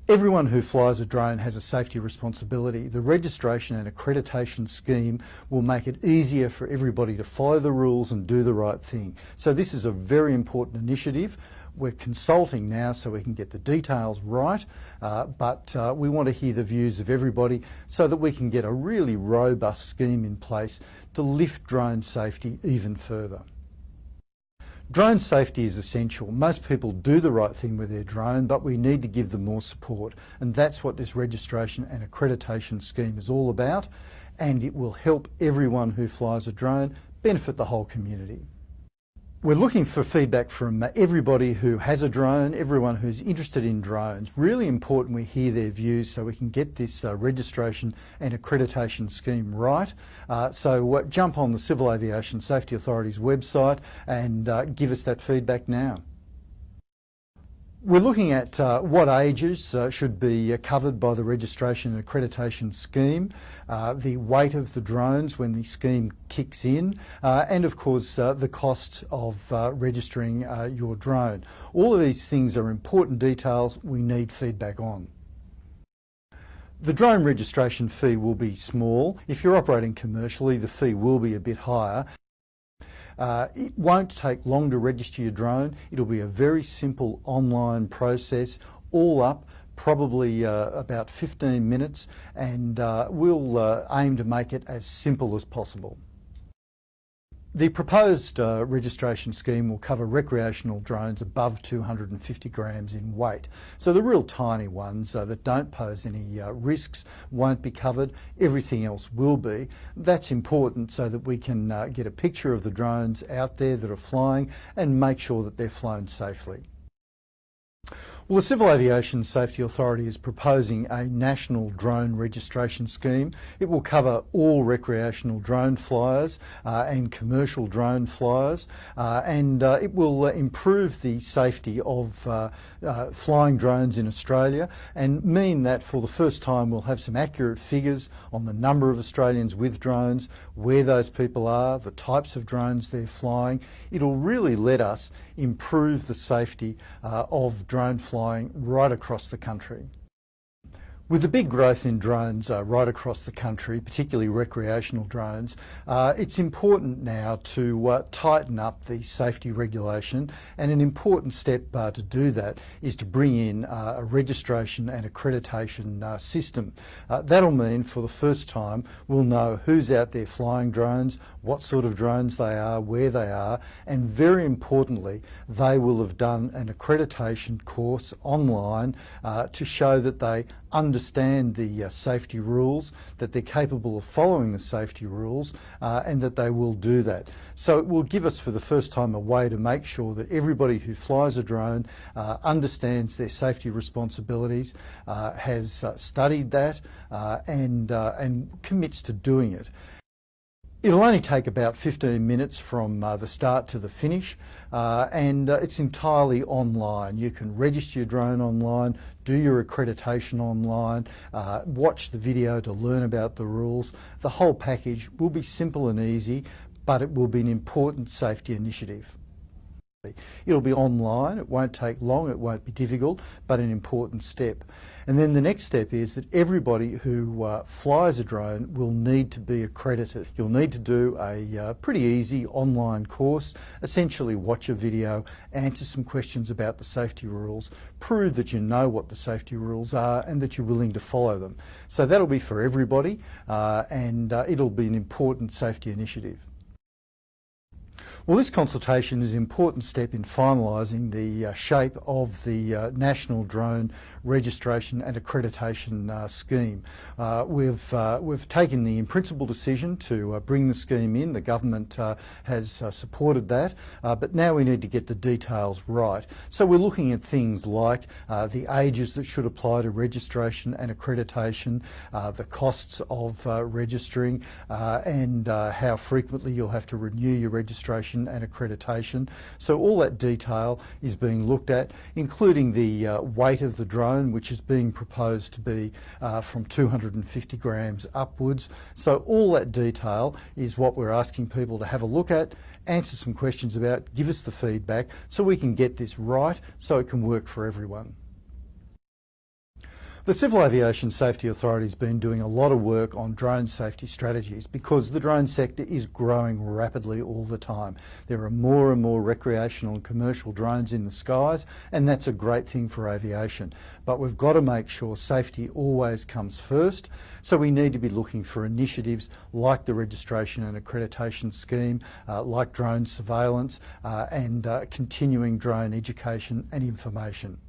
Everyone who flies a drone has a safety responsibility. The registration and accreditation scheme will make it easier for everybody to follow the rules and do the right thing. So this is a very important initiative. We're consulting now so we can get the details right, but we want to hear the views of everybody so that we can get a really robust scheme in place to lift drone safety even further. Drone safety is essential. Most people do the right thing with their drone, but we need to give them more support. And that's what this registration and accreditation scheme is all about. And it will help everyone who flies a drone benefit the whole community. We're looking for feedback from everybody who has a drone, everyone who's interested in drones. Really important we hear their views so we can get this registration and accreditation scheme right. So jump on the Civil Aviation Safety Authority's website and give us that feedback now. We're looking at what ages should be covered by the registration and accreditation scheme, the weight of the drones when the scheme kicks in, and of course the cost of registering your drone. All of these things are important details we need feedback on. The drone registration fee will be small. If you're operating commercially, the fee will be a bit higher. It won't take long to register your drone. It'll be a very simple online process, all up probably about 15 minutes, and we'll aim to make it as simple as possible. The proposed registration scheme will cover recreational drones above 250 grams in weight. So the real tiny ones that don't pose any risks won't be covered. Everything else will be. That's important so that we can get a picture of the drones out there that are flying and make sure that they're flown safely. Well, the Civil Aviation Safety Authority is proposing a national drone registration scheme. It will cover all recreational drone flyers and commercial drone flyers, and it will improve the safety of flying drones in Australia and mean that for the first time we'll have some accurate figures on the number of Australians with drones, where those people are, the types of drones they're flying. It'll really let us improve the safety of drone flying right across the country. With the big growth in drones right across the country, particularly recreational drones, it's important now to tighten up the safety regulation, and an important step to do that is to bring in a registration and accreditation system. That'll mean for the first time we'll know who's out there flying drones, what sort of drones they are, where they are, and very importantly they will have done an accreditation course online to show that they understand the safety rules, that they're capable of following the safety rules, and that they will do that. So it will give us for the first time a way to make sure that everybody who flies a drone understands their safety responsibilities, has studied that, and commits to doing it. It'll only take about 15 minutes from the start to the finish, and it's entirely online. You can register your drone online, do your accreditation online, watch the video to learn about the rules. The whole package will be simple and easy, but it will be an important safety initiative. It'll be online, it won't take long, it won't be difficult, but an important step. And then the next step is that everybody who flies a drone will need to be accredited. You'll need to do a pretty easy online course, essentially watch a video, answer some questions about the safety rules, prove that you know what the safety rules are and that you're willing to follow them. So that'll be for everybody, and it'll be an important safety initiative. Well, this consultation is an important step in finalising the shape of the National Drone Registration and Accreditation Scheme. We've taken the in-principle decision to bring the scheme in. The government has supported that, but now we need to get the details right. So we're looking at things like the ages that should apply to registration and accreditation, the costs of registering, and how frequently you'll have to renew your registration and accreditation. So all that detail is being looked at, including the weight of the drone, which is being proposed to be from 250 grams upwards. So all that detail is what we're asking people to have a look at, answer some questions about, give us the feedback so we can get this right so it can work for everyone. The Civil Aviation Safety Authority has been doing a lot of work on drone safety strategies because the drone sector is growing rapidly all the time. There are more and more recreational and commercial drones in the skies, and that's a great thing for aviation. But we've got to make sure safety always comes first, so we need to be looking for initiatives like the registration and accreditation scheme, like drone surveillance and continuing drone education and information.